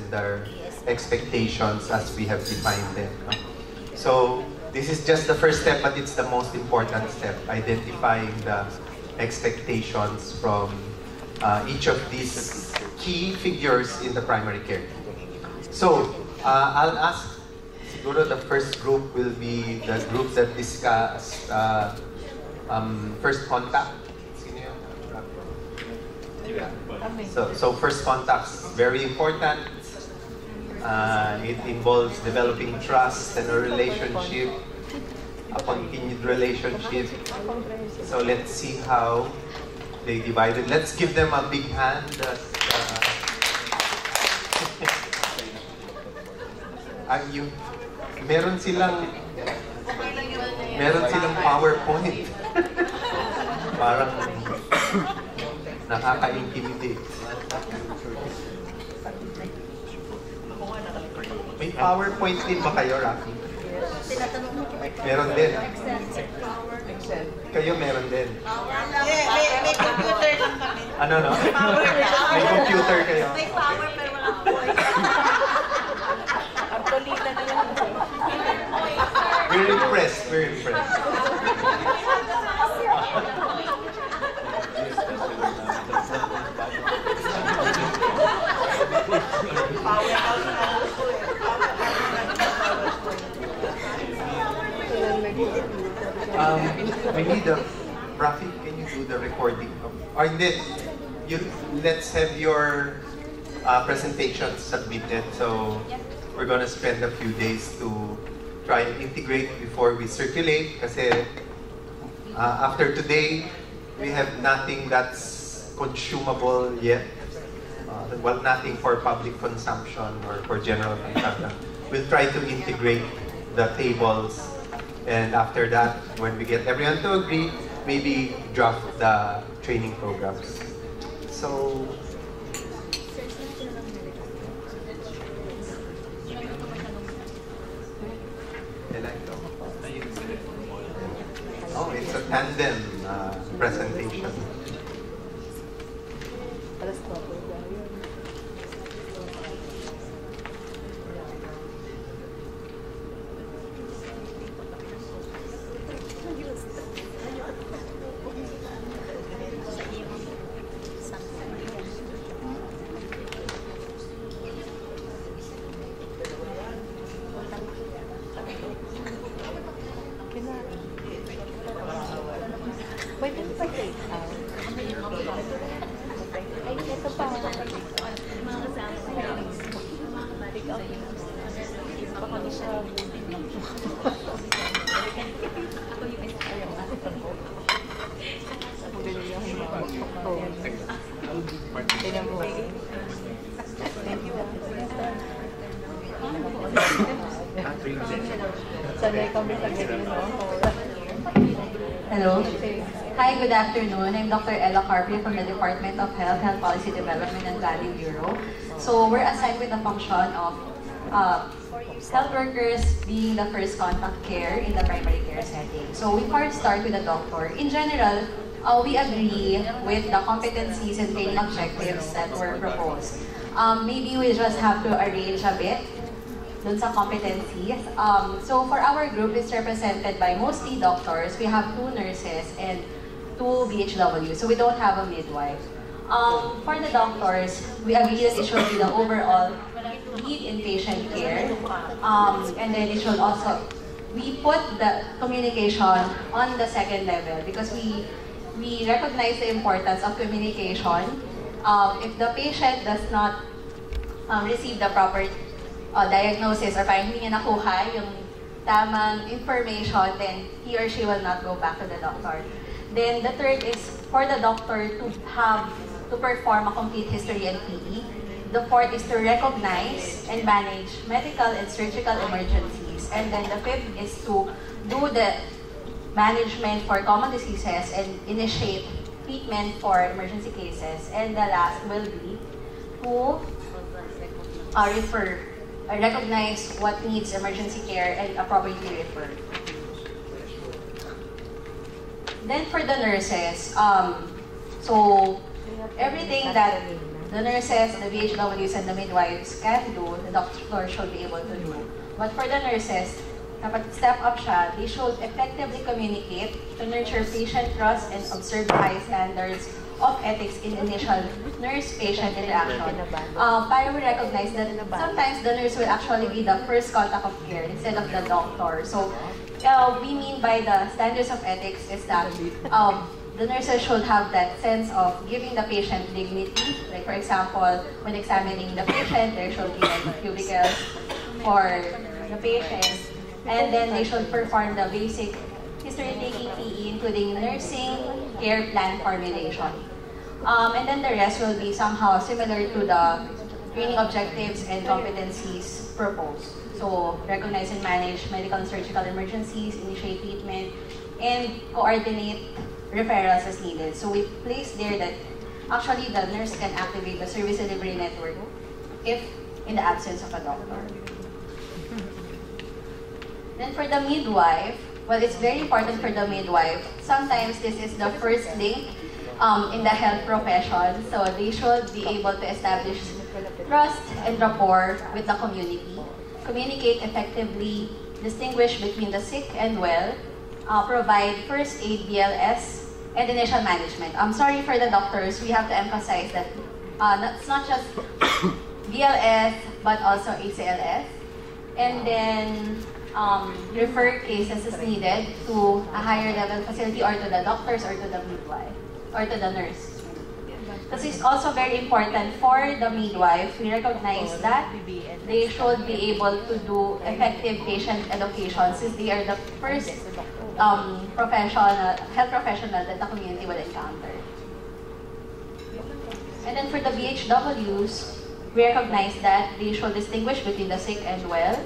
and our expectations as we have defined them. No? So this is just the first step, but it's the most important step, identifying the expectations from each of these key figures in the primary care. So I'll ask, siguro the first group will be the group that discuss first contact. So first contacts, very important. It involves developing trust and a relationship, a continued relationship. So let's see how they divide it. Let's give them a big hand. Meron silang PowerPoint. Parang nakaka-intimidate. May PowerPoint din ba kayo, Rafi? Meron din. Kayo meron din. May computer lang kami. Ano no? May computer kayo. May power pero wala voice. Actualita na lang. We're impressed. We're impressed. We need a Rafi, can you do the recording of, or then let's have your presentation submitted. So we're gonna spend a few days to try and integrate before we circulate. Kasi after today, we have nothing that's consumable yet. Well, nothing for public consumption or for general consumption. We'll try to integrate the tables, and after that, when we get everyone to agree, maybe draft the training programs. So, oh, it's a tandem presentation. Hello. Hi, good afternoon. I'm Dr. Ella Carpio from the Department of Health Policy Development and Planning Bureau. So we're assigned with the function of health workers being the first contact care in the primary care setting. So we first start with the doctor. In general, we agree with the competencies and training objectives that were proposed. Maybe we just have to arrange a bit dun sa competencies. So for our group, it's represented by mostly doctors. We have 2 nurses and 2 BHW, so we don't have a midwife. For the doctors, we agree that it should be the overall lead inpatient care. And then it should also, we put the communication on the second level because we recognize the importance of communication. If the patient does not receive the proper diagnosis or parang hindi niya nakuha yung tamang information, then he or she will not go back to the doctor. Then the third is for the doctor to perform a complete history and PE. The fourth is to recognize and manage medical and surgical emergencies. And then the fifth is to do the management for common diseases and initiate treatment for emergency cases. And the last will be to recognize what needs emergency care and appropriately refer. Then for the nurses, so everything that the nurses, the VHWs, and the midwives can do, the doctor should be able to do. But for the nurses, kapag step up siya, they should effectively communicate to nurture patient trust and observe high standards of ethics in initial nurse-patient interaction. Para we recognize that sometimes the nurse will actually be the first contact of care instead of the doctor. So we mean by the standards of ethics is that the nurses should have that sense of giving the patient dignity. Like for example, when examining the patient, there should be like cubicles for the patient. And then they should perform the basic history-taking PE, including nursing care plan formulation. And then the rest will be somehow similar to the training objectives and competencies proposed. So, recognize and manage medical and surgical emergencies, initiate treatment, and coordinate referrals as needed. So, we place there that actually the nurse can activate the service delivery network if in the absence of a doctor. Then for the midwife, well, it's very important for the midwife. Sometimes this is the first link in the health profession. So they should be able to establish trust and rapport with the community, communicate effectively, distinguish between the sick and well, provide first aid, BLS, and initial management. I'm sorry for the doctors, we have to emphasize that it's not just BLS, but also ACLS. And then refer cases as needed to a higher level facility or to the doctors or to the midwife or to the nurse. Because it's also very important for the midwife, we recognize that they should be able to do effective patient education since they are the first health professional that the community will encounter. And then for the BHWs, we recognize that they should distinguish between the sick and well.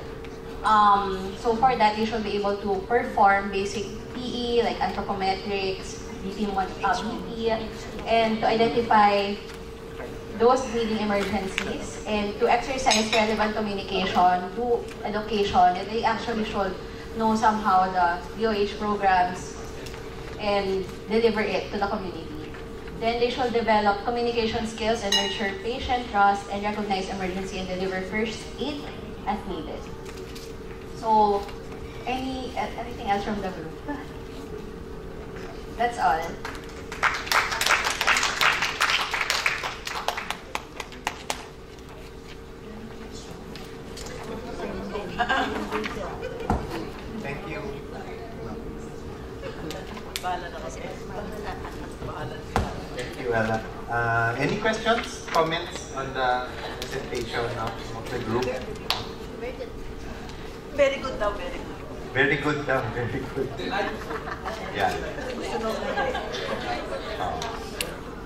So for that, they should be able to perform basic PE like anthropometrics, BP, and to identify those needing emergencies and to exercise relevant communication, do education, and they actually should know somehow the DOH programs and deliver it to the community. Then they should develop communication skills and nurture patient trust and recognize emergency and deliver first aid as needed. So, anything else from the group? That's all. Thank you. Thank you, Ella. Any questions, comments on the presentation of the group? Very good daw, very good. Very good daw, very good. Yeah.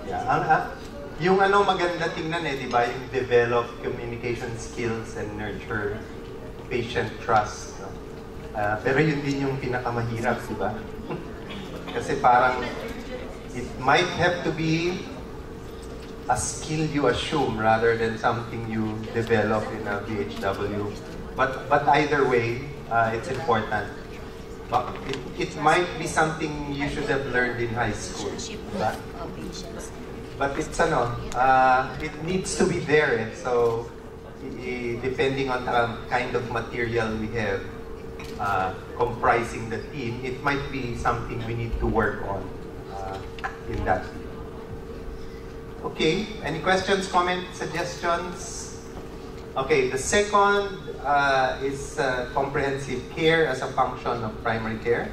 Yeah. Yung maganda tingnan di ba? Yung develop communication skills and nurture patient trust. No? Pero yun din yung pinakamahirap, di ba? Kasi parang it might have to be a skill you assume rather than something you develop in a BHW. But either way, it's important. But it might be something you should have learned in high school. But it's it needs to be there. So depending on the kind of material we have comprising the team, it might be something we need to work on in that field. Okay, any questions, comments, suggestions? Okay, the second is comprehensive care as a function of primary care.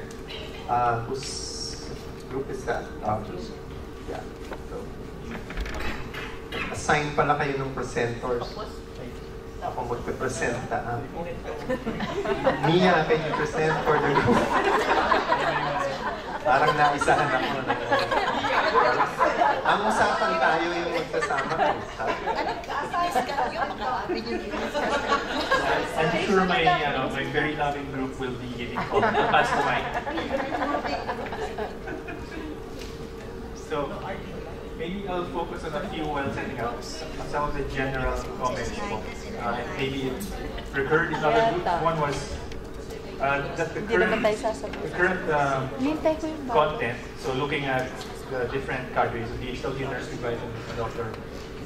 Whose group is that? Yeah. So, assign pala kayo ng presenters. Ako magpe-presenta. Mia, can you present for the group? Parang naisahan ako na. Ang usapan tayo yung magsasama. I'm sure my very loving group will be giving call. Pass the mic. So maybe I'll focus on a few while setting up some of the general comments. And maybe it recurred in other groups. One was that the current content, so looking at the different cadres, the HW nurse midwife and the doctor,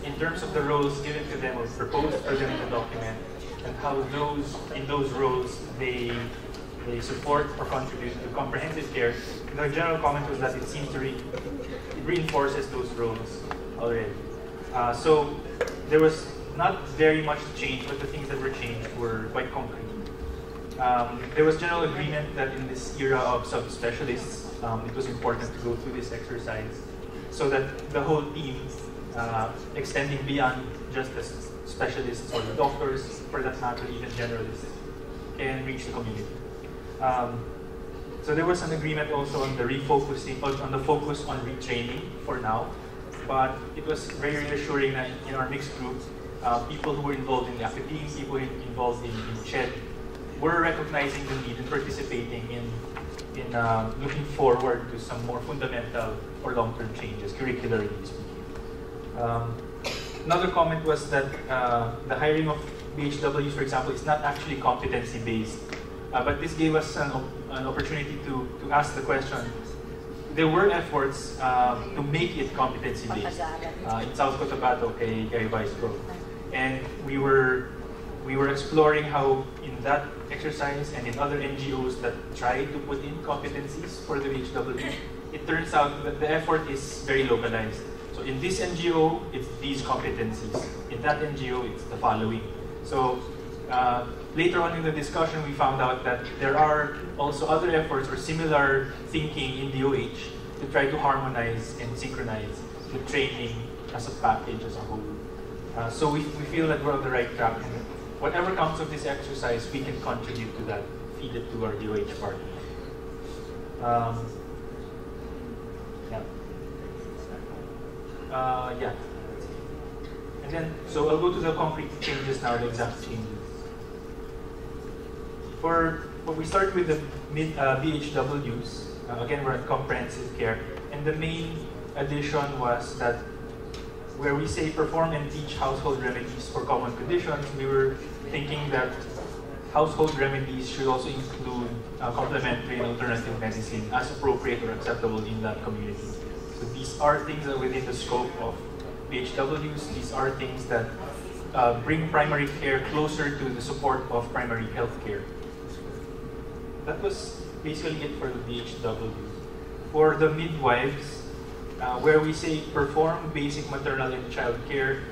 in terms of the roles given to them or proposed for them in the document, and how in those roles they support or contribute to comprehensive care, the general comment was that it seems to it reinforces those roles already. So there was not very much change, but the things that were changed were quite concrete. There was general agreement that in this era of subspecialists, it was important to go through this exercise so that the whole team, extending beyond just the specialists or the doctors, for that matter, even generalists, can reach the community. So there was an agreement also on the refocusing, on the focus on retraining for now, but it was very reassuring that in our mixed group, people who were involved in the academia, people involved in CHED, were recognizing the need and participating in looking forward to some more fundamental or long-term changes, curricularly speaking. Another comment was that the hiring of BHWs, for example, is not actually competency-based, but this gave us an opportunity to ask the question. There were efforts to make it competency-based in South Cotabato, kay Vice Pro, and we were exploring how in that exercise and in other NGOs that try to put in competencies for the BHW, it turns out that the effort is very localized. So in this NGO, it's these competencies. In that NGO, it's the following. So later on in the discussion, we found out that there are also other efforts or similar thinking in DOH to try to harmonize and synchronize the training as a package as a whole. So we feel that we're on the right track. And whatever comes of this exercise, we can contribute to that, feed it to our DOH partner. Yeah. And then, so I'll go to the concrete changes now, the exact changes. We start with the BHWs. Again, we're at comprehensive care. And the main addition was that where we say perform and teach household remedies for common conditions, we were thinking that household remedies should also include complementary and alternative medicine as appropriate or acceptable in that community. So these are things that are within the scope of BHWs. These are things that bring primary care closer to the support of primary health care. That was basically it for the BHWs. For the midwives, where we say perform basic maternal and child care,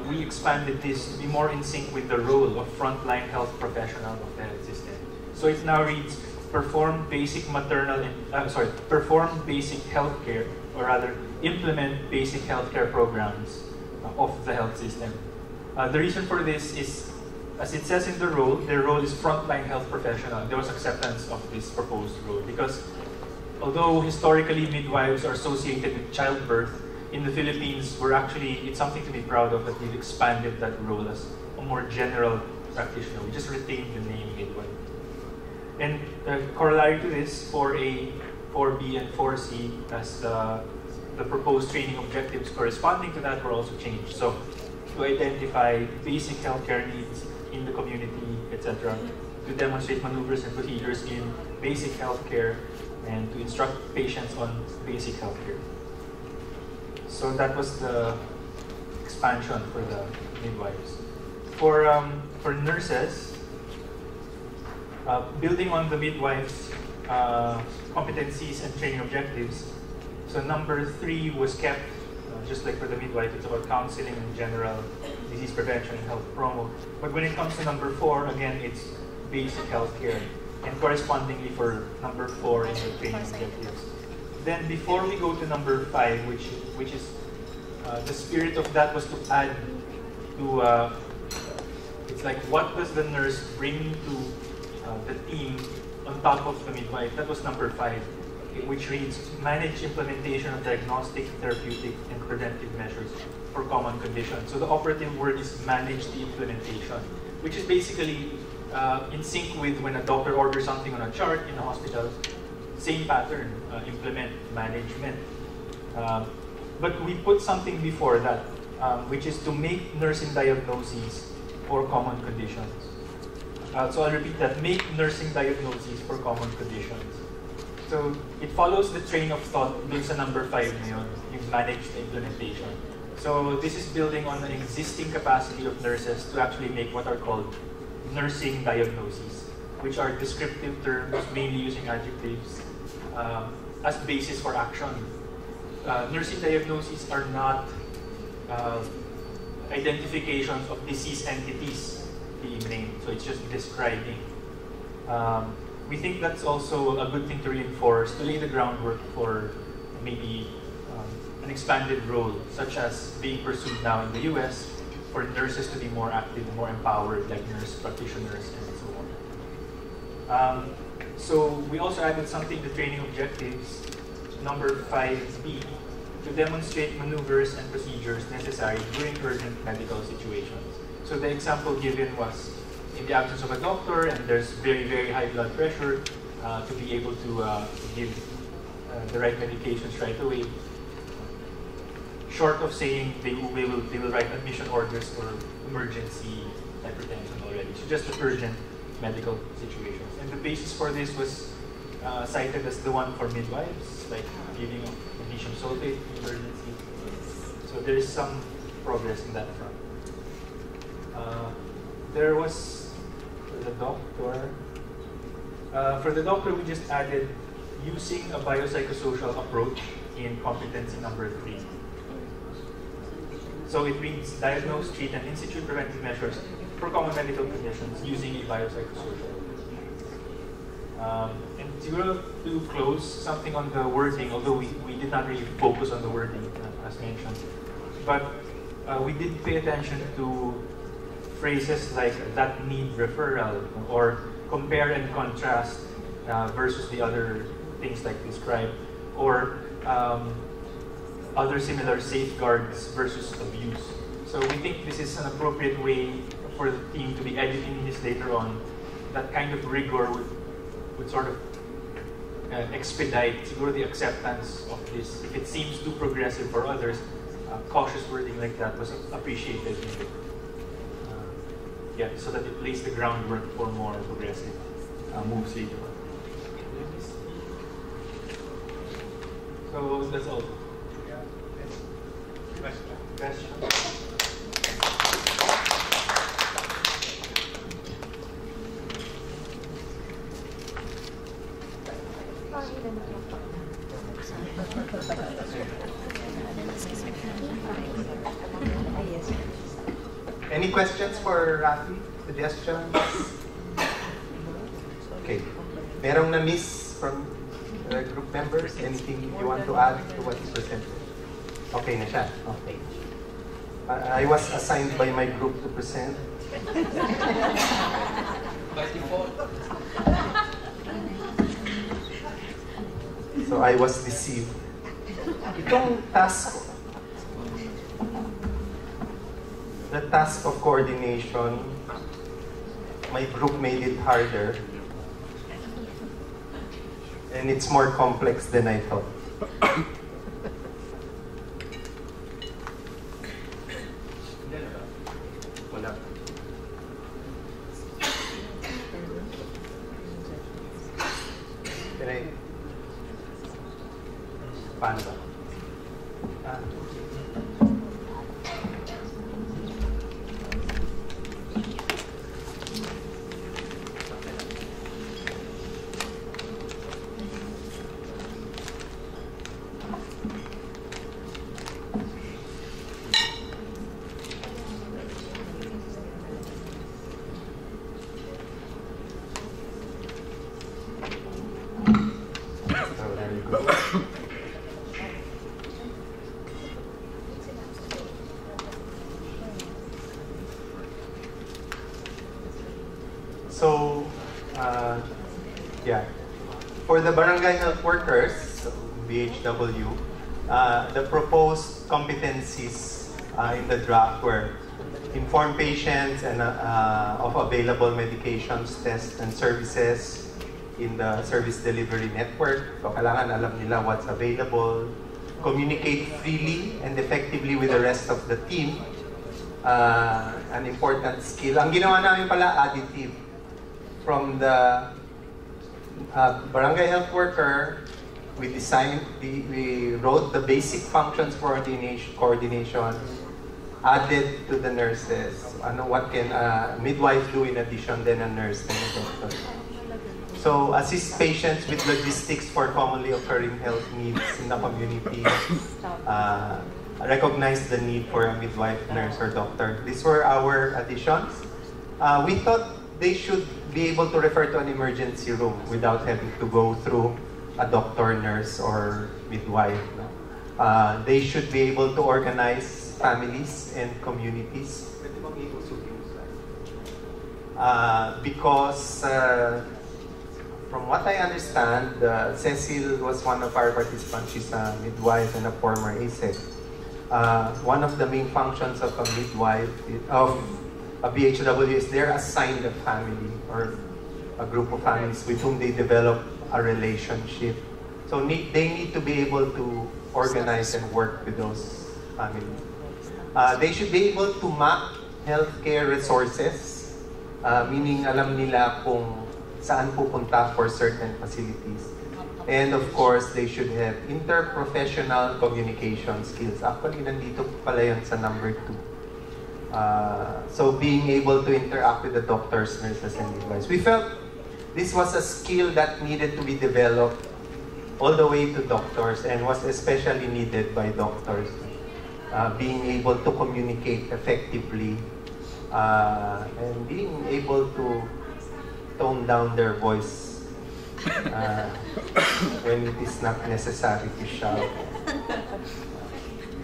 we expanded this to be more in sync with the role of frontline health professional of the health system. So it now reads, perform basic maternal and, perform basic health care, or rather, implement basic healthcare programs of the health system. The reason for this is, as it says in the role, their role is frontline health professional. There was acceptance of this proposed role because although historically midwives are associated with childbirth, in the Philippines, it's something to be proud of that we've expanded that role as a more general practitioner. We just retained the name midwife. And corollary to this, 4A, 4B, and 4C, as the proposed training objectives corresponding to that were also changed. So to identify basic healthcare needs in the community, etc., to demonstrate maneuvers and procedures in basic healthcare, and to instruct patients on basic healthcare. So that was the expansion for the midwives. For nurses, building on the midwives' competencies and training objectives, so number 3 was kept, just like for the midwife, it's about counseling in general, disease prevention, and health promo. But when it comes to number 4, again, it's basic health care. And correspondingly for number 4 in the training objectives. Then before we go to number 5, which is the spirit of that was to add to, it's like what does the nurse bring to the team on top of the midwife? That was number 5, which reads, manage implementation of diagnostic, therapeutic, and preventive measures for common conditions. So the operative word is manage the implementation, which is basically in sync with when a doctor orders something on a chart in a hospital, same pattern, implement, management. But we put something before that, which is to make nursing diagnoses for common conditions. So I'll repeat that, make nursing diagnoses for common conditions. So it follows the train of thought dun sa number 5 na yun, yung manage the implementation. So this is building on the existing capacity of nurses to actually make what are called nursing diagnoses, which are descriptive terms, mainly using adjectives, as basis for action. Nursing diagnoses are not identifications of disease entities being named, so it's just describing. We think that's also a good thing to reinforce, to lay the groundwork for maybe an expanded role, such as being pursued now in the US for nurses to be more active, more empowered, like nurse practitioners and so on. So we also added something to training objectives, number 5B, to demonstrate maneuvers and procedures necessary during urgent medical situations. So the example given was in the absence of a doctor and there's very, very high blood pressure, to be able to give the right medications right away. Short of saying they will write admission orders for emergency hypertension already. So just for urgent medical situations. And the basis for this was cited as the one for midwives, like giving of magnesium sulfate in emergency. So there is some progress in that front. There was for the doctor, we just added using a biopsychosocial approach in competency number 3. So it means diagnose, treat, and institute preventive measures for common medical conditions using a biopsychosocial. And to close, something on the wording, although we did not really focus on the wording as mentioned, but we did pay attention to phrases like that need referral or compare and contrast versus the other things like describe, or other similar safeguards versus abuse. So we think this is an appropriate way for the team to be editing this later on. That kind of rigor would sort of expedite the acceptance of this. If it seems too progressive for others, cautious wording like that was appreciated. Yeah, so that it lays the groundwork for more progressive moves later on. So that's all. Question? Any questions for Rafi? Suggestions? Okay. Merong na-miss from the group members? Anything you want to add to what is presented? Okay na siya. Okay. I was assigned by my group to present. By default. So I was deceived. Itong task, the task of coordination, my group made it harder. And it's more complex than I thought. Wala. Can I? Paano ba? So, yeah, for the barangay health workers, so BHW, the proposed competencies in the draft were inform patients and of available medications, tests, and services in the service delivery network. So, kailangan alam nila what's available, communicate freely and effectively with the rest of the team. An important skill. Ang ginawa namin pala, additive. From the barangay health worker, we wrote the basic functions for coordination, added to the nurses. What can a midwife do in addition than a nurse and a doctor? So assist patients with logistics for commonly occurring health needs in the community. Recognize the need for a midwife, nurse, or doctor. These were our additions. We thought they should be able to refer to an emergency room without having to go through a doctor, nurse, or midwife. They should be able to organize families and communities. Because from what I understand, Cecil was one of our participants. She's a midwife and a former ASEC. One of the main functions of a midwife, of a BHW, is they're assigned a family or a group of families with whom they develop a relationship. So they need to be able to organize and work with those families. They should be able to map healthcare resources, meaning alam nila kung saan pupunta for certain facilities. And of course, they should have interprofessional communication skills. Actually, nandito pala yun sa number 2. So being able to interact with the doctors, nurses, and midwives. We felt this was a skill that needed to be developed all the way to doctors and was especially needed by doctors. Being able to communicate effectively and being able to tone down their voice when it is not necessary to shout.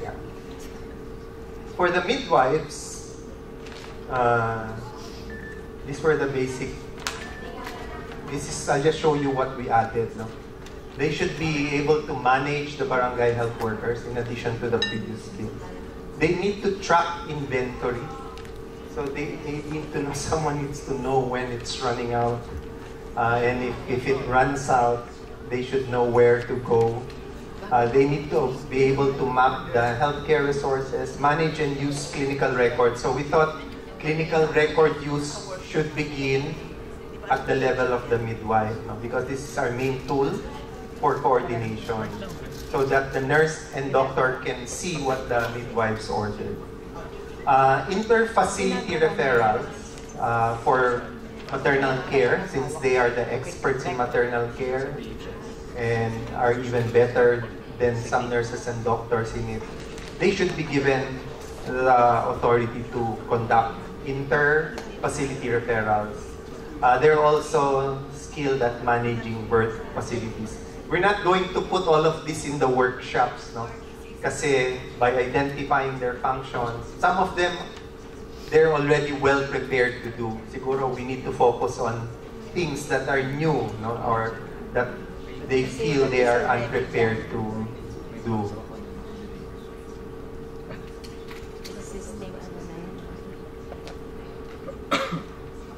Yeah. For the midwives, these were the basic. I'll just show you what we added. No? They should be able to manage the barangay health workers in addition to the previous skills. They need to track inventory. So they need to know, someone needs to know when it's running out. And if it runs out, they should know where to go. They need to be able to map the healthcare resources, manage and use clinical records. So we thought clinical record use should begin at the level of the midwife, no? Because this is our main tool for coordination, so that the nurse and doctor can see what the midwives ordered. Inter-facility referrals for maternal care, since they are the experts in maternal care and are even better than some nurses and doctors in it. They should be given the authority to conduct inter-facility referrals. They're also skilled at managing birth facilities. We're not going to put all of this in the workshops, no? Kasi by identifying their functions, some of them, they're already well prepared to do. Siguro we need to focus on things that are new, no? Or that they feel they are unprepared to do.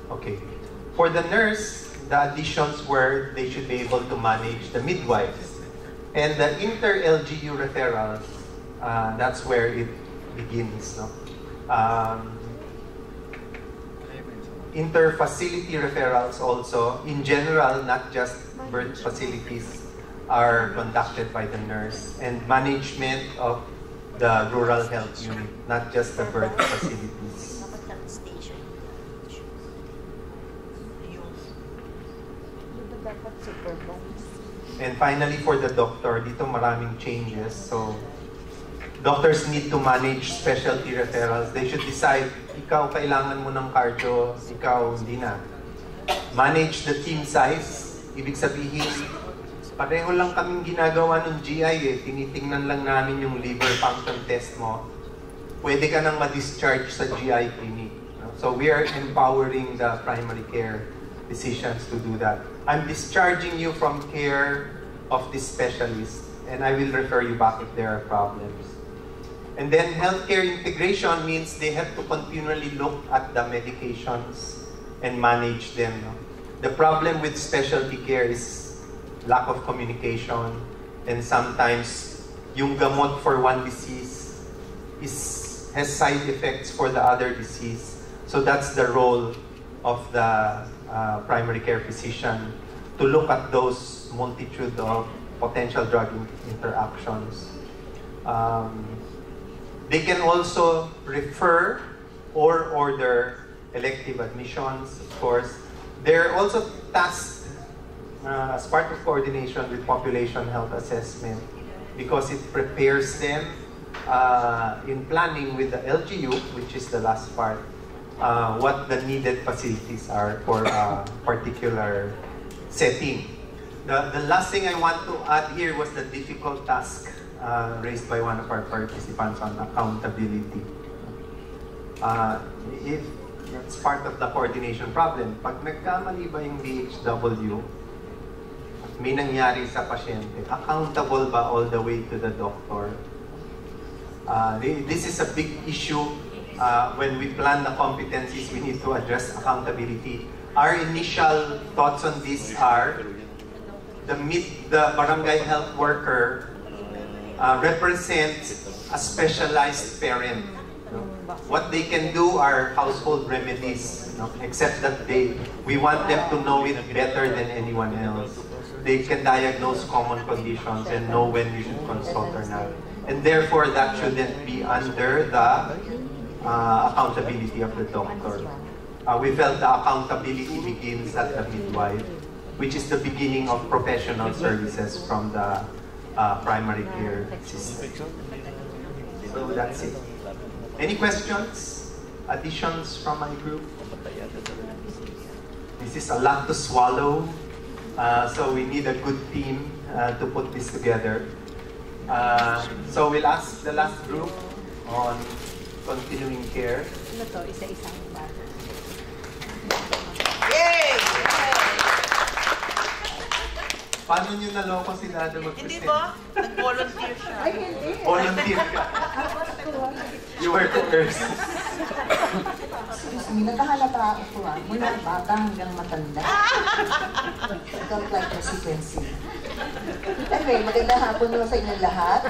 Okay. For the nurse, the additions were they should be able to manage the midwives. And the inter-LGU referrals, that's where it begins. No? Inter-facility referrals also, in general, not just birth facilities, are conducted by the nurse. And management of the rural health unit, not just the birth facilities. And finally, for the doctor, dito maraming changes. So, doctors need to manage specialty referrals. They should decide, ikaw kailangan mo ng cardio, ikaw hindi na. Manage the team size. Ibig sabihin, pareho lang kaming ginagawa ng GI eh. Tinitingnan lang namin yung liver function test mo. Pwede ka nang ma-discharge sa GI clinic. So, we are empowering the primary care physicians to do that. I'm discharging you from care of this specialist, and I will refer you back if there are problems. And then healthcare integration means they have to continually look at the medications and manage them. No? The problem with specialty care is lack of communication, and sometimes yung gamot for one disease has side effects for the other disease. So that's the role of the primary care physician, to look at those multitude of potential drug interactions. They can also refer or order elective admissions, of course. They're also tasked as part of coordination with population health assessment because it prepares them in planning with the LGU, which is the last part, what the needed facilities are for a particular setting. The last thing I want to add here was the difficult task raised by one of our participants on accountability. If that's part of the coordination problem, pag nagkamali ba yung DHW, may nangyari sa pasyente, accountable ba all the way to the doctor? This is a big issue. When we plan the competencies, we need to address accountability. Our initial thoughts on this are the barangay health worker represents a specialized parent. What they can do are household remedies, except that we want them to know it better than anyone else. They can diagnose common conditions and know when you should consult or not. And therefore, that shouldn't be under the accountability of the doctor. We felt the accountability begins at the midwife, which is the beginning of professional services from the primary care system. So that's it. Any questions? Additions from my group? This is a lot to swallow, so we need a good team to put this together. So we'll ask the last group on continuing care. Yay! Paano nyo naloko si Dada mag-present? Hindi ba? Nag-volunteer siya. Ay, hindi. Volunteer ka. You were coerced. Excuse me, nakahalata ako mula bata hanggang matanda. I don't like the sequencing. Anyway, magandang hapon naman sa inyong lahat.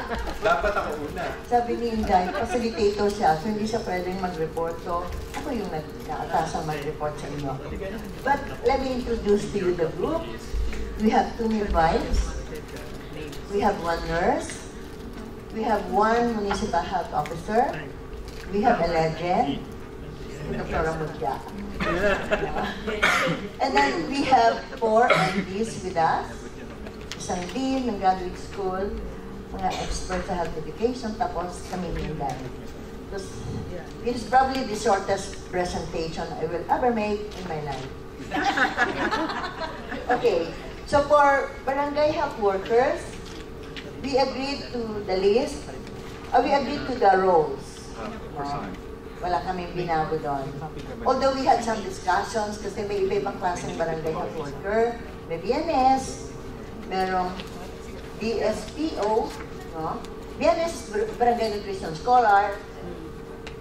Dapat ako una. Sabi ni Inday, facilitator siya, so hindi siya pwedeng mag-report. So, ako yung nakatasang mag-report sa inyo. But let me introduce to you the group. We have 2 midwives. We have 1 nurse. We have 1 municipal health officer. We have a legend, Dr. Mutya. And then we have 4 MDs with us. Isang dean ng graduate school, mga experts sa health education, tapos kami ni Inday. This is probably the shortest presentation I will ever make in my life. Okay. So for barangay health workers, we agreed to the list, we agreed to the roles. Wala kaming binago doon. Although we had some discussions kasi may iba-ibang klaseng barangay health worker, may BNS, merong BSPO, no? BNS is Barangay Nutrition Scholar,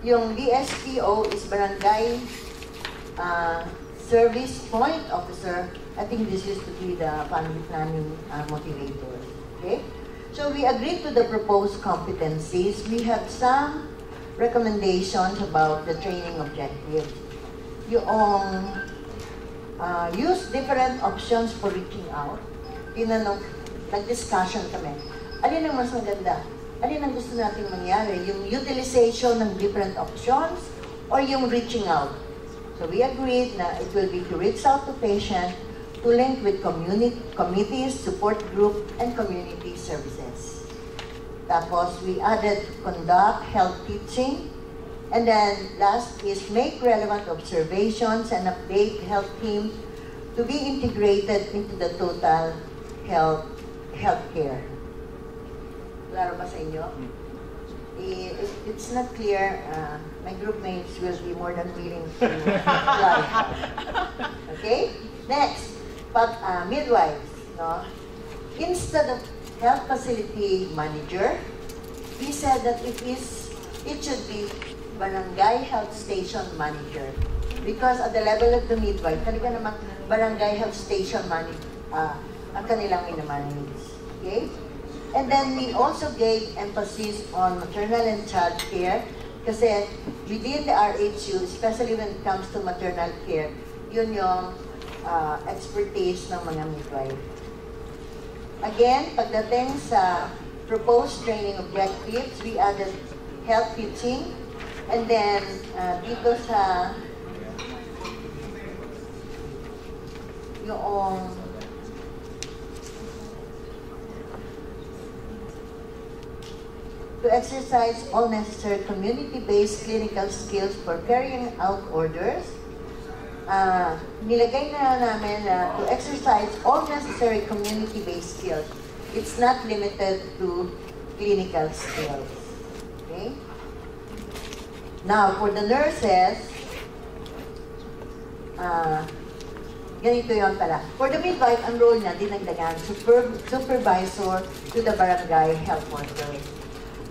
yung BSPO is Barangay Service Point Officer. I think this used to be the family planning motivator. Okay? So we agreed to the proposed competencies. We have some recommendations about the training objectives. Yung use different options for reaching out. Nag-discussion kami. Alin ang mas maganda? Alin ang gusto natin mangyari? Yung utilization ng different options or yung reaching out? So we agreed na it will be to reach out to patient, to link with committees, support group, and community services. Tapos, we added conduct health teaching. And then, last is make relevant observations and update health team to be integrated into the total healthcare. Klaro ba sa inyo? It's not clear. My group mates will be more than willing to clarify. Okay? Next. Midwives, no? Instead of health facility manager, we said that it should be barangay health station manager. Because at the level of the midwife, talaga naman barangay health station manager ang kanilang minamanage. Okay? And then we also gave emphasis on maternal and child care kasi within the RHU, especially when it comes to maternal care, yun yung expertise ng mga midwife. Again, pagdating sa proposed training objectives, we added health teaching. And then, dito sa yung to exercise all necessary community-based clinical skills for carrying out orders. Nilagay na namin to exercise all necessary community-based skills. It's not limited to clinical skills. Okay? Now, for the nurses, ganito yon pala. For the midwife, ang role niya, dinagdagan, supervisor to the barangay health workers.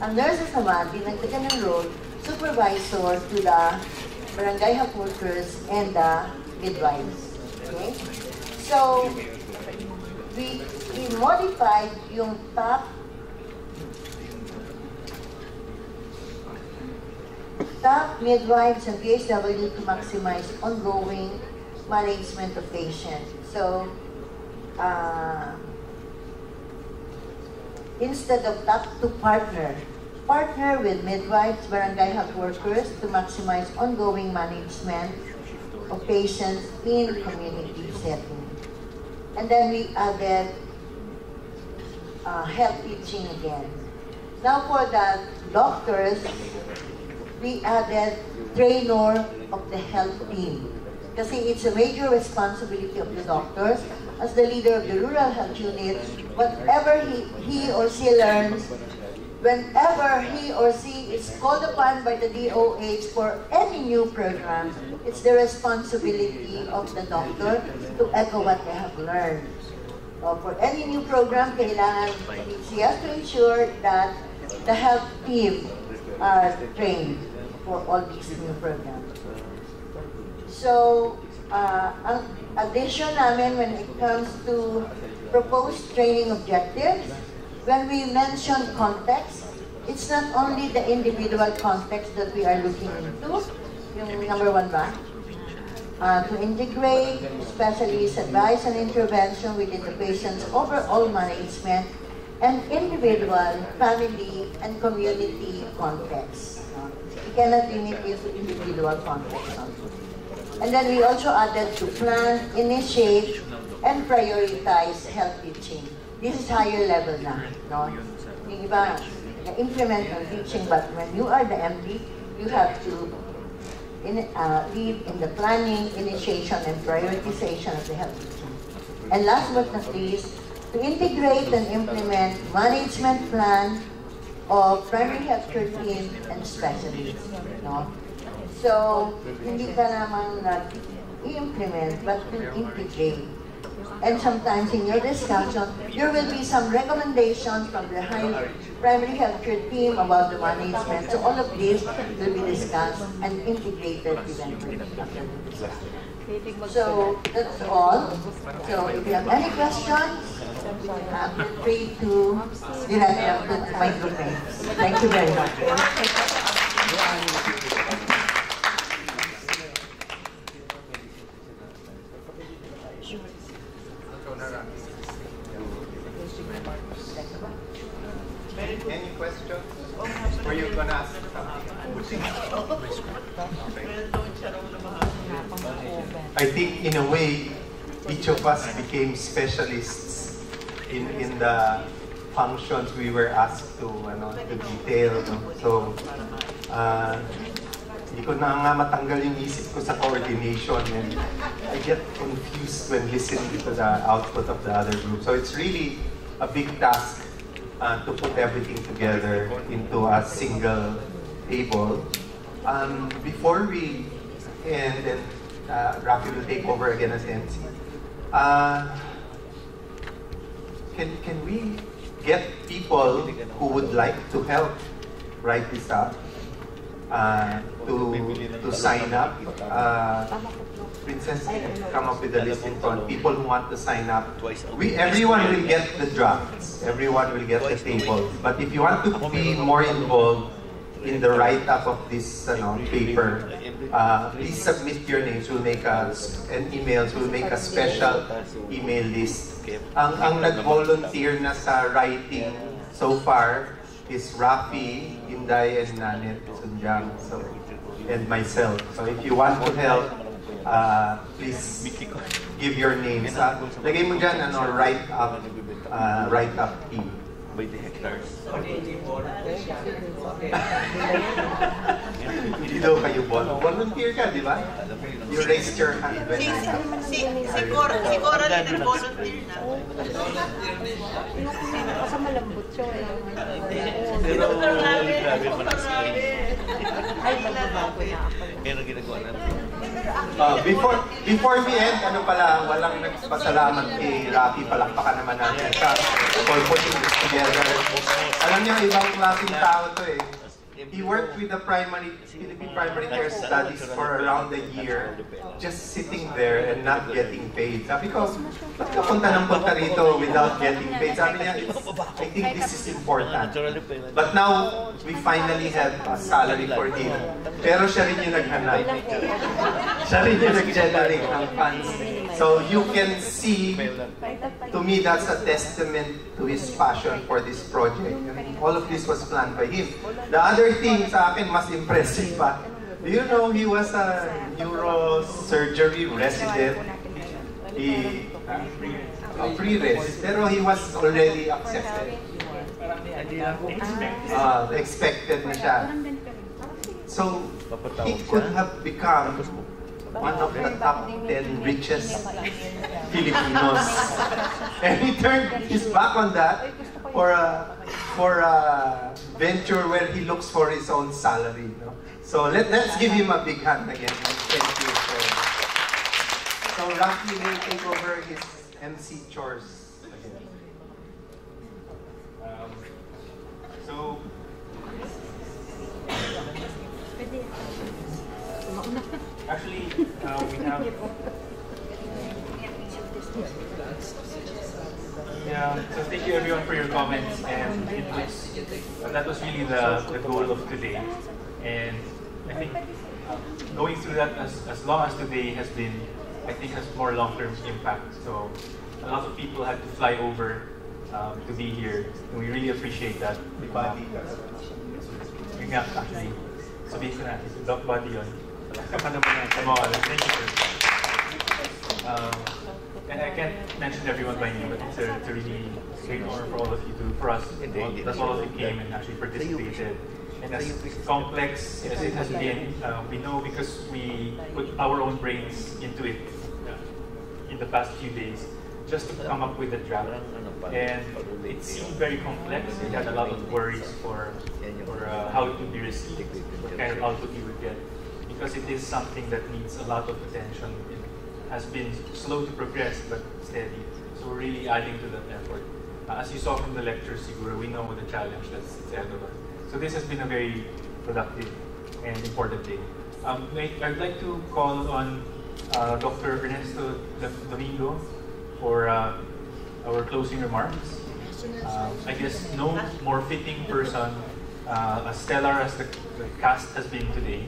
Ang nurses naman, dinagdagan ng role, supervisor to the barangay health workers and the midwives. Okay? So, we modified yung top midwives and PHW to maximize ongoing management of patients. So, instead of top to partner with midwives, barangay health workers to maximize ongoing management of patients in community setting. And then we added health teaching again. Now for the doctors, we added trainer of the health team. Kasi it's a major responsibility of the doctors as the leader of the rural health unit. Whatever he or she learns, whenever he or she is called upon by the DOH for any new program, it's the responsibility of the doctor to echo what they have learned. For any new program, kailangan she has to ensure that the health team are trained for all these new programs. So, ang addition namin when it comes to proposed training objectives, when we mention context, it's not only the individual context that we are looking into, yung number one ba? To integrate specialist advice and intervention within the patient's overall management and individual, family, and community context. We cannot limit it to individual context also. And then we also added to plan, initiate, and prioritize health teaching. This is higher level na, no? Yung iba, implement ng teaching, but when you are the MD, you have to lead in the planning, initiation, and prioritization of the health teaching. And last but not least, to integrate and implement management plan of primary healthcare team and specialists, no? So, hindi ka naman nag-i-implement, but to integrate. And sometimes in your discussion, there will be some recommendations from the primary healthcare team about the management. So all of this will be discussed and integrated eventually after the discussion. So that's all. So if you have any questions, feel free to direct them to my group mates. Thank you very much. Any questions? Were you gonna ask something? I think in a way, each of us became specialists in the functions we were asked to detail. No? So, hindi ko na nga matanggal yung isip ko sa coordination, and I get confused when listening to the output of the other group. So it's really a big task to put everything together into a single table. Before we end, and Rafi will take over again as MC, can we get people who would like to help write this up, to sign up? Princess, come up with a list in front. People who want to sign up. Everyone will get the drafts. Everyone will get the tables. But if you want to be more involved in the write-up of this paper, please submit your names. We'll make and emails. We'll make a special email list. Ang nag-volunteer na sa writing so far is Rafi, Inday, and Nanet Sunjang, and myself. So if you want to help, please give your names. Lagay mo dyan, write up team. By the hectares. Hindi daw kayo volunteer ka, di ba? You raised your hand. Si Cora din nag-volunteer na. Kasi malambot siya. Si Dr. Ravi. Ay, magbabago na ako. Meron ginagawa natin. Before we end, walang nagpasalamat kay Rafi. Palakpakan naman natin siya for putting this together. Alam niyo, ibang klaseng tao to eh. He worked with the Philippine Primary Care Studies for around a year, just sitting there and not getting paid. Sabi ko, ba't ka punta ng punta rito without getting paid? Sabi niya, I think this is important. But now, we finally have a salary for him. Pero siya rin yung naghanap. Siya rin yung nag-generate ng funds. So you can see, to me, that's a testament to his passion for this project. And all of this was planned by him. The other thing sa akin, mas impressive pa. Do you know he was a neurosurgery resident? Pre-res, pero he was already accepted. Expected na siya. So, he could have become one of the top 10 richest Filipinos. And he turned his back on that for a venture where he looks for his own salary. No? So let's give him a big hand again. Thank you. So Rafi will take over his MC chores again. Actually, we have. Yeah, so thank you everyone for your comments, and that was really the goal of today. And I think going through that as long as today has been, I think has more long-term impact. So a lot of people had to fly over to be here, and we really appreciate that. Actually, sabihin ko na, Doc Buddy yun. Thank you, sir. And I can't mention everyone by name, but it's a really great honor for all of you to, for us, that's all of you came and actually participated. And as complex as it has been, we know because we put our own brains into it in the past few days, just to come up with a draft. And it seemed very complex. We had a lot of worries for how it would be received, what kind of output you would get. Because it is something that needs a lot of attention. It has been slow to progress, but steady. So we're really adding to that effort. As you saw from the lecture, siguro, we know the challenge that's ahead of us. So this has been a very productive and important day. I'd like to call on Dr. Ernesto Domingo for our closing remarks. I guess no more fitting person, as stellar as the cast has been today,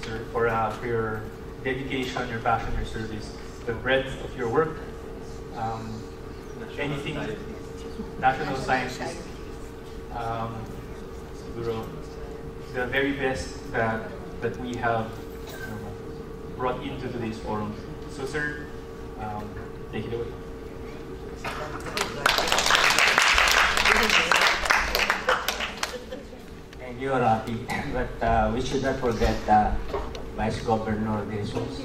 sir, for your dedication, your passion, your service, the breadth of your work, anything national scientist, the very best that we have brought into today's forum. So, sir, take it away. Thank you, Rafi. But we should not forget Vice Governor De Jesus.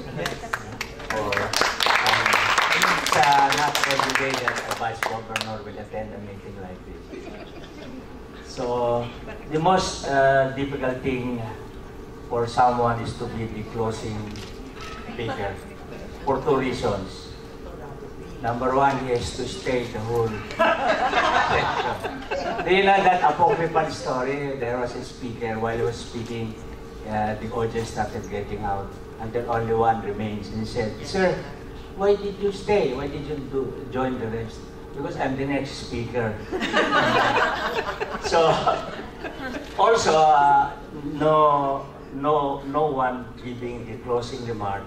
It's not every day that a Vice Governor will attend a meeting like this. So the most difficult thing for someone is to be the closing speaker for two reasons. Number one, he has to stay the whole session. Do you know that apocryphal story? There was a speaker, while he was speaking, the audience started getting out until only one remains. And he said, "Sir, why did you stay? Why did you join the rest?" Because I'm the next speaker. So, also, no one giving the closing remark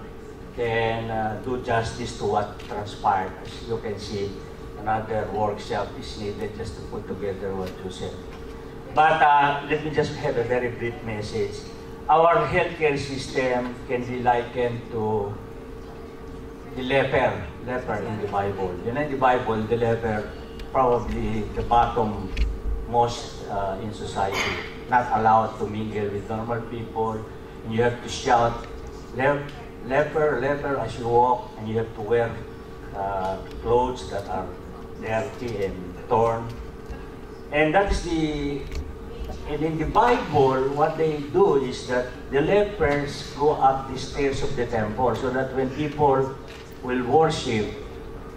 can do justice to what transpired. As you can see, another workshop is needed just to put together what you said. But let me just have a very brief message. Our healthcare system can be likened to the leper in the Bible. You know, in the Bible, the leper probably the bottom most in society, not allowed to mingle with normal people. And you have to shout, leper, leper as you walk, and you have to wear clothes that are dirty and torn. And that is and in the Bible, what they do is that the lepers go up the stairs of the temple so that when people will worship,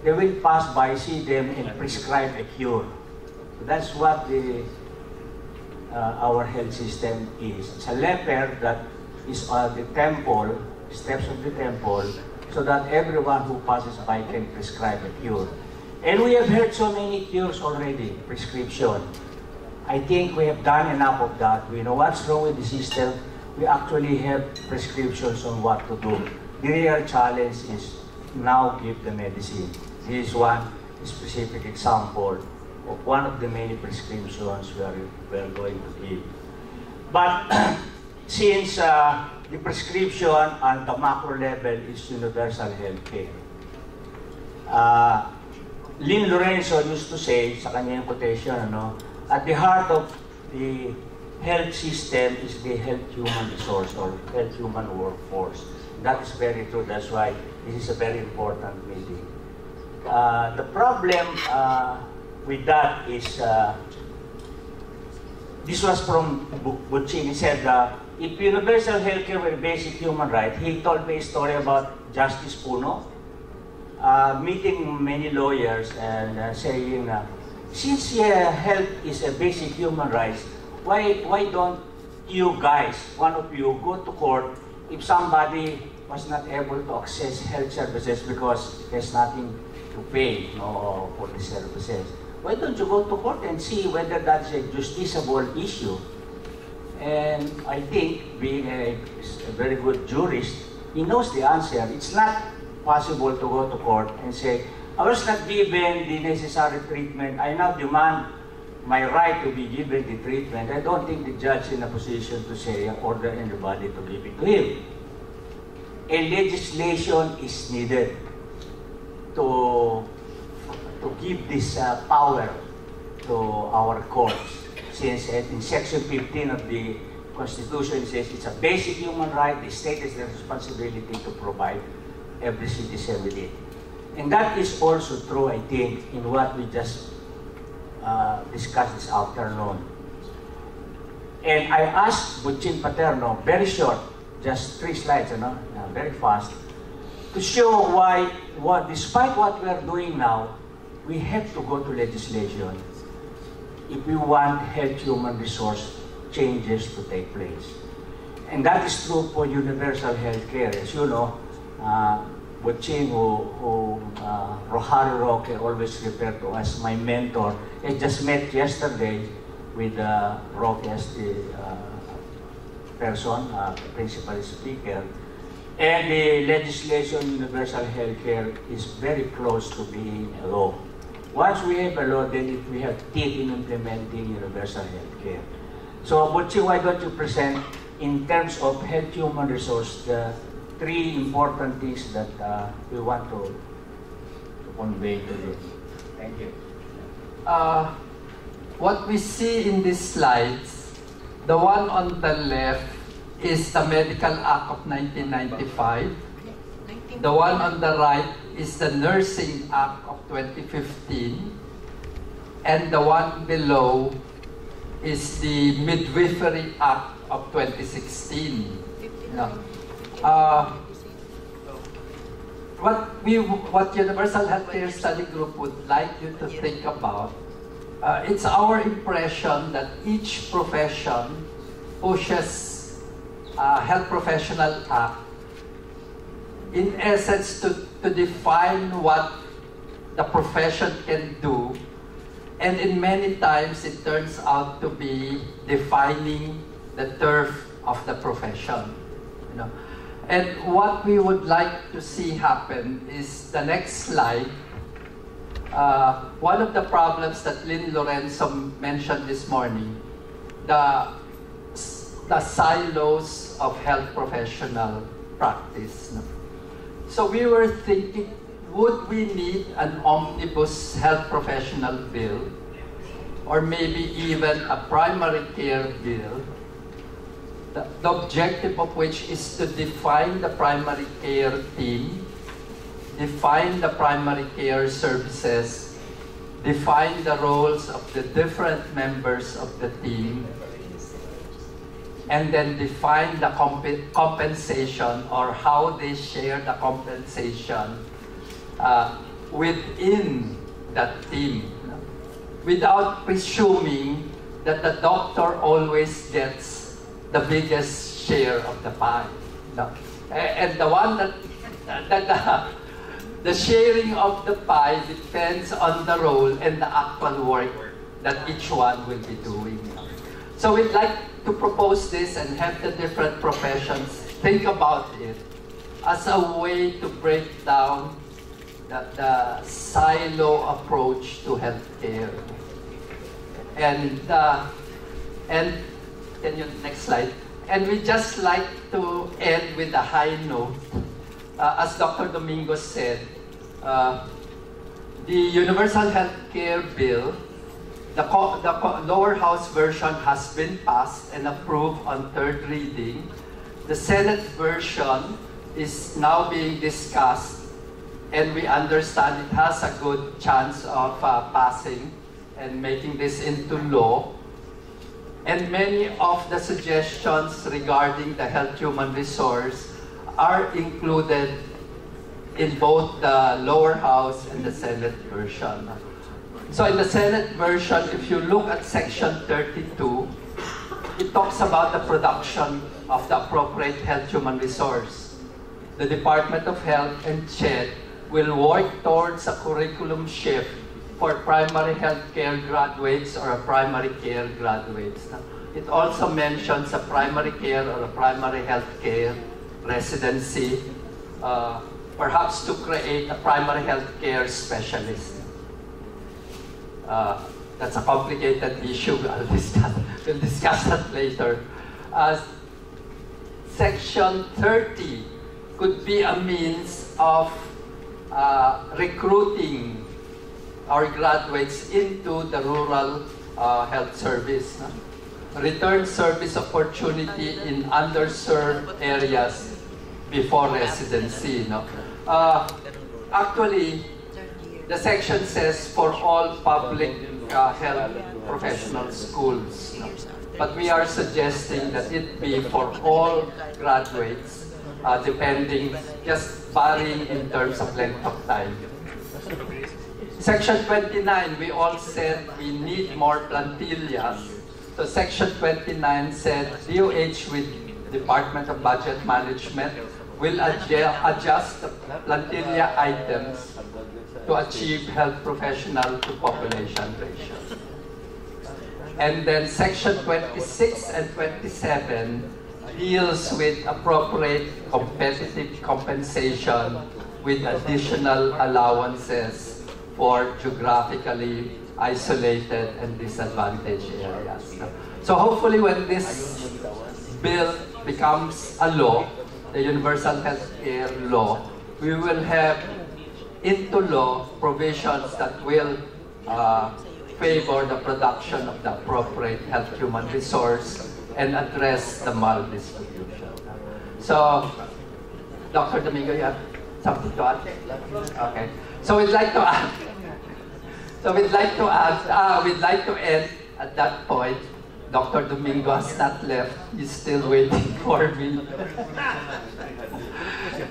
they will pass by, see them, and prescribe a cure. So that's what our health system is. It's a leper that is on the temple, steps of the temple, so that everyone who passes by can prescribe a cure. And we have heard so many cures already, prescription. I think we have done enough of that. We know what's wrong with the system. We actually have prescriptions on what to do. The real challenge is now give the medicine. This is one specific example of one of the many prescriptions we are going to give. But since the prescription on the macro level is universal health care, Lynn Lorenzo used to say, sa kanyang quotation, at the heart of the health system is the health human resource or health human workforce. That is very true. That's why this is a very important meeting. The problem with that is, this was from Butching. He said, if universal healthcare were a basic human right, he told me a story about Justice Puno, meeting many lawyers and saying, since health is a basic human right, why don't you guys, one of you, go to court if somebody was not able to access health services because there's nothing to pay for the services? Why don't you go to court and see whether that's a justiciable issue? And I think, being a very good jurist, he knows the answer. It's not possible to go to court and say, I was not given the necessary treatment. I now demand my right to be given the treatment. I don't think the judge is in a position to say, order anybody to give it to him. A legislation is needed to give this power to our courts. Since in Section 15 of the Constitution it says it's a basic human right, the state has the responsibility to provide every citizen with it. And that is also true, I think, in what we just discussed this afternoon. And I asked Butchin Paterno, very short, just 3 slides, very fast, to show why, despite what we are doing now, we have to go to legislation if we want health human resource changes to take place. And that is true for universal health care. As you know, Butching, who Roharu Roque always referred to as my mentor, I just met yesterday with Roque as the person, principal speaker. And the legislation universal health care is very close to being a law. Once we have a law, then we have teeth in implementing universal health care. So, Butching, why don't you present, in terms of health human resource, the 3 important things that we want to convey to you. Thank you. What we see in these slides, the one on the left is the Medical Act of 1995. The one on the right is the Nursing Act of 2015. And the one below is the Midwifery Act of 2016. What Universal Healthcare Study Group would like you to think about, it's our impression that each profession pushes Health Professional Act in essence to define what the profession can do, and in many times it turns out to be defining the turf of the profession. You know? And what we would like to see happen is the next slide. One of the problems that Lynn Lorenzo mentioned this morning, the silos of health professional practice. So we were thinking, would we need an omnibus health professional bill, or maybe even a primary care bill, the objective of which is to define the primary care team, define the primary care services, define the roles of the different members of the team, and then define the compensation or how they share the compensation within that team, without presuming that the doctor always gets the biggest share of the pie. And the one the sharing of the pie depends on the role and the actual work that each one will be doing. So we'd like to propose this and have the different professions think about it as a way to break down the silo approach to healthcare. And can you next slide? And we just like to end with a high note. As Dr. Domingo said, the Universal Healthcare Bill, the lower house version has been passed and approved on third reading. The Senate version is now being discussed, and we understand it has a good chance of passing and making this into law. And many of the suggestions regarding the health human resource are included in both the lower house and the Senate version. So in the Senate version, if you look at section 32, it talks about the production of the appropriate health human resource. The Department of Health and CHED will work towards a curriculum shift for primary health care graduates or a primary care graduates. It also mentions a primary care or a primary health care residency, perhaps to create a primary health care specialist. That's a complicated issue. We'll discuss that later. Section 30 could be a means of recruiting our graduates into the rural health service. Return service opportunity in underserved areas before residency. Actually, the section says for all public health professional schools. But we are suggesting that it be for all graduates, depending, just varying in terms of length of time. Section 29, we all said we need more plantillas. So Section 29 said DOH with Department of Budget Management will adjust the plantilla items to achieve health professional to population ratio. And then Section 26 and 27 deals with appropriate competitive compensation with additional allowances for geographically isolated and disadvantaged areas. So hopefully when this bill becomes a law, the Universal Healthcare Law, we will have into law provisions that will favor the production of the appropriate health human resource and address the maldistribution. So, Dr. Domingo, you have something to add? Okay. So we'd like to add. We'd like to end at that point. Dr. Domingo has not left. He's still waiting for me.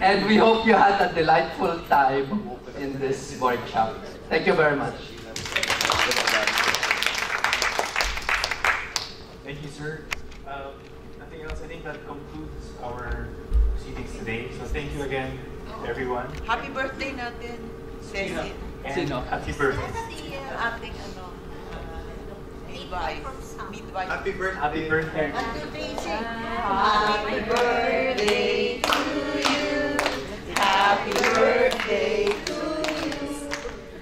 And we hope you had a delightful time in this workshop. Thank you very much. Thank you, sir. Nothing else. I think that concludes our proceedings today. So thank you again, everyone. Happy birthday natin, Ceci. And happy birthday. Ating Midwife. Midwife. Happy birthday. Happy birthday. 1, 2, 3, sing. Happy birthday to you. Happy birthday to you.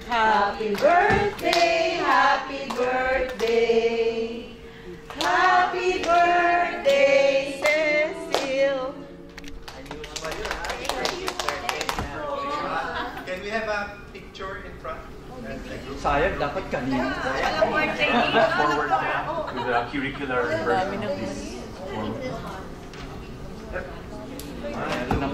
Happy birthday, happy birthday. Happy birthday, Cecil. Can we have a picture in front? Sayang, dapat kanina. Forward to the curricular version of this form. Ano na